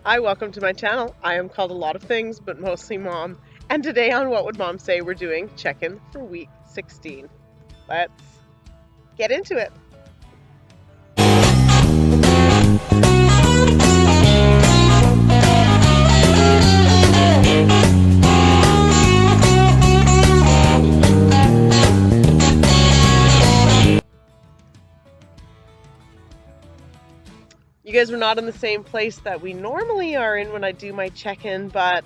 Hi, welcome to my channel. I am called a lot of things, but mostly Mom. And today on What Would Mom Say, we're doing check-in for week 16. Let's get into it. You guys were not in the same place that we normally are in when I do my check-in, but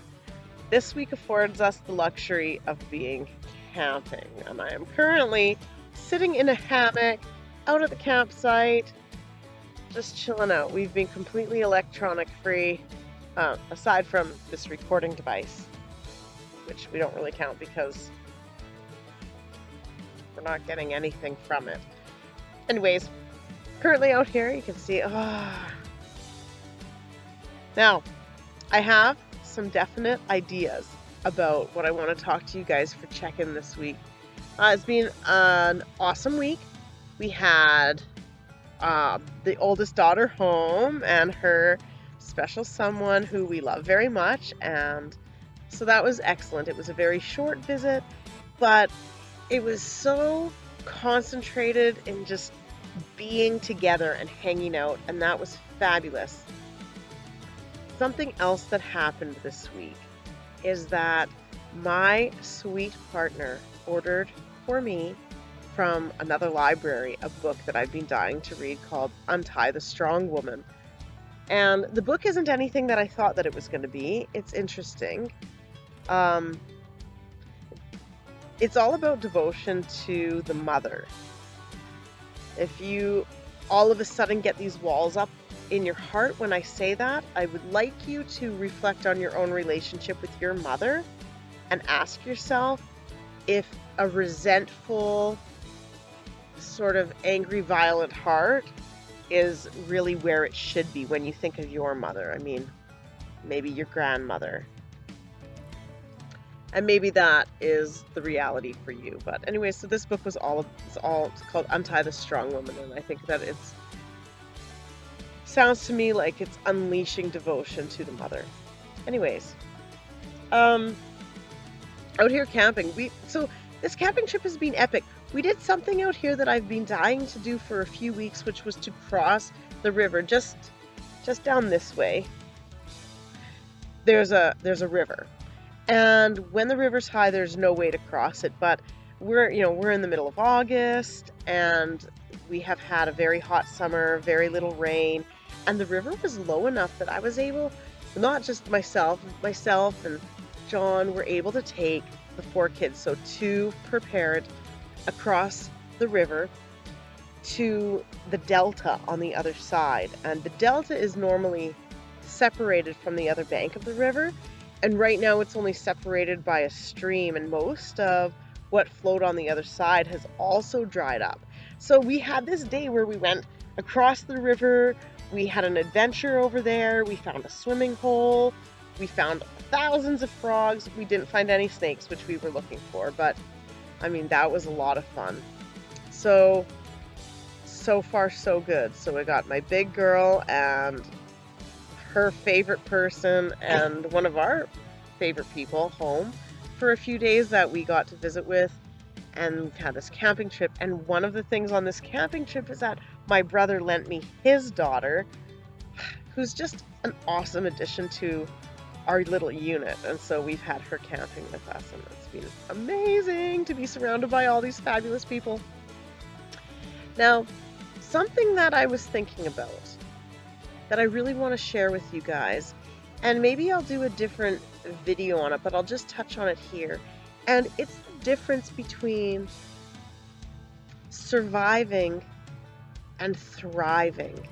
this week affords us the luxury of being camping. And I am currently sitting in a hammock out at the campsite, just chilling out. We've been completely electronic free, aside from this recording device, which we don't really count because we're not getting anything from it. Anyways, currently out here, you can see, Now, I have some definite ideas about what I want to talk to you guys for check-in this week. It's been an awesome week. We had the oldest daughter home and her special someone who we love very much, and so that was excellent. It was a very short visit, but it was so concentrated in just being together and hanging out, and that was fabulous. Something else that happened this week is that my sweet partner ordered for me from another library a book that I've been dying to read called Untie the Strong Woman. And the book isn't anything that I thought that it was going to be. It's interesting. It's all about devotion to the mother. If you all of a sudden get these walls up in your heart when I say that, I would like you to reflect on your own relationship with your mother and ask yourself if a resentful, sort of angry, violent heart is really where it should be when you think of your mother. I mean, maybe your grandmother. And maybe that is the reality for you. But anyway, so this book was it's called Untie the Strong Woman, and I think that it's sounds to me like it's unleashing devotion to the mother. Anyways, out here camping. So this camping trip has been epic. We did something out here that I've been dying to do for a few weeks, which was to cross the river just down this way. There's a river. And when the river's high, there's no way to cross it, but we're in the middle of August, and we have had a very hot summer, very little rain, and the river was low enough that I was able, not just myself and John were able to take the 4 kids, so 2 per parent, across the river to the delta on the other side. And the delta is normally separated from the other bank of the river, and right now it's only separated by a stream, and most of what flowed on the other side has also dried up. So we had this day where we went across the river, we had an adventure over there, we found a swimming hole, we found thousands of frogs, we didn't find any snakes, which we were looking for, but I mean, that was a lot of fun. So far so good. So we got my big girl and her favorite person and one of our favorite people home for a few days that we got to visit with, and we had this camping trip. And one of the things on this camping trip is that my brother lent me his daughter, who's just an awesome addition to our little unit, and so we've had her camping with us, and it's been amazing to be surrounded by all these fabulous people. Now, something that I was thinking about that I really want to share with you guys, and maybe I'll do a different video on it, but I'll just touch on it here, and it's the difference between surviving and thriving.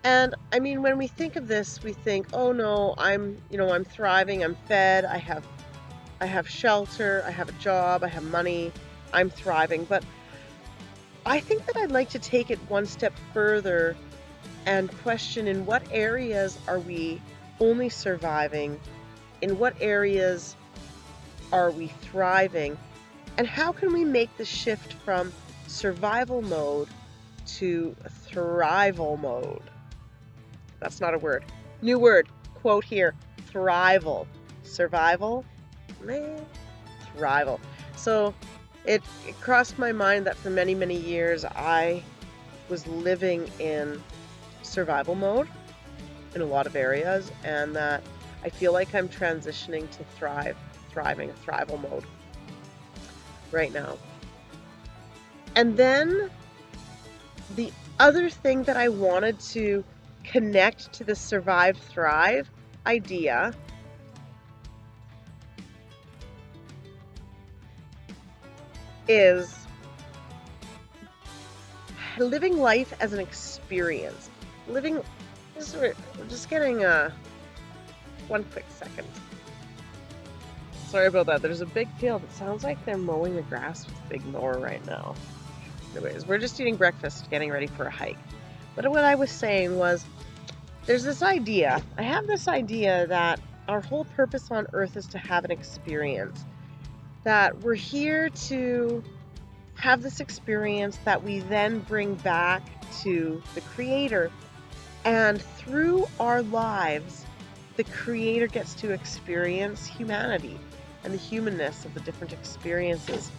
And I mean, when we think of this, we think, oh no, I'm thriving, I'm fed, I have shelter, I have a job, I have money, I'm thriving. But I think that I'd like to take it one step further and question, in what areas are we only surviving? In what areas are we thriving? And how can we make the shift from survival mode to thrival mode? That's not a word. New word. quote here, Thrival. Survival? Meh. Thrival. So it crossed my mind that for many, many years I was living in survival mode in a lot of areas, and that I feel like I'm transitioning to thriving, thrival mode right now. And then the other thing that I wanted to connect to the survive, thrive idea is living life as an experience. We're just getting one quick second. Sorry about that. There's a big field. It sounds like they're mowing the grass with a big mower right now. Anyways, we're just eating breakfast, getting ready for a hike. But what I was saying was, there's this idea. I have this idea that our whole purpose on Earth is to have an experience. That we're here to have this experience that we then bring back to the Creator. And through our lives, the Creator gets to experience humanity and the humanness of the different experiences.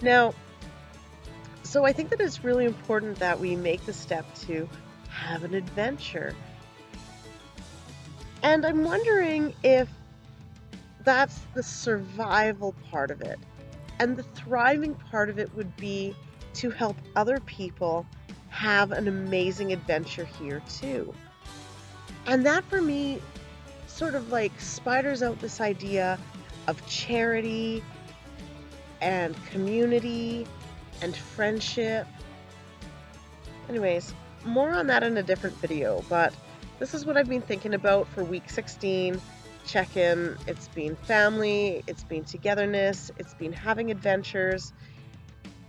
Now, so I think that it's really important that we make the step to have an adventure. And I'm wondering if that's the survival part of it. And the thriving part of it would be to help other people have an amazing adventure here too. And that for me sort of like spiders out this idea of charity and community and friendship. Anyways, more on that in a different video, but this is what I've been thinking about for week 16. Check-in. It's been family, it's been togetherness, it's been having adventures.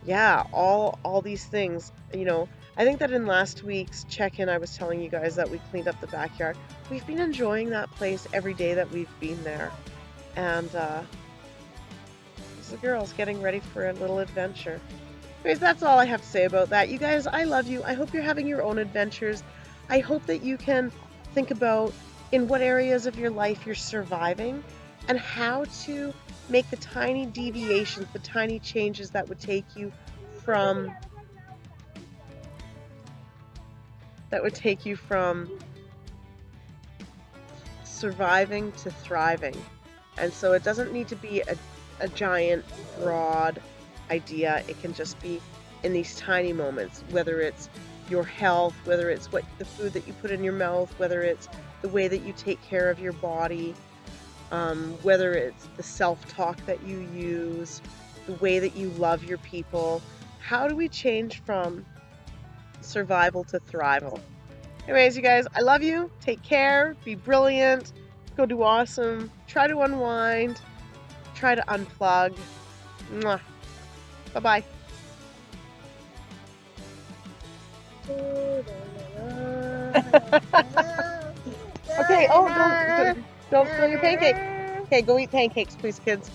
Yeah, all these things. You know, I think that in last week's check-in I was telling you guys that we cleaned up the backyard. We've been enjoying that place every day that we've been there. And the girls getting ready for a little adventure. Anyways, that's all I have to say about that. You guys, I love you. I hope you're having your own adventures. I hope that you can think about in what areas of your life you're surviving and how to make the tiny deviations, the tiny changes that would take you from surviving to thriving. And so it doesn't need to be a giant, broad idea. It can just be in these tiny moments, whether it's your health, whether it's the food that you put in your mouth, whether it's the way that you take care of your body, whether it's the self-talk that you use, the way that you love your people. How do we change from survival to thrival? Anyways, you guys, I love you. Take care. Be brilliant. Go do awesome. Try to unwind. Try to unplug. Mwah. Bye-bye. Okay, oh, don't spill your pancake. Okay, go eat pancakes, please, kids.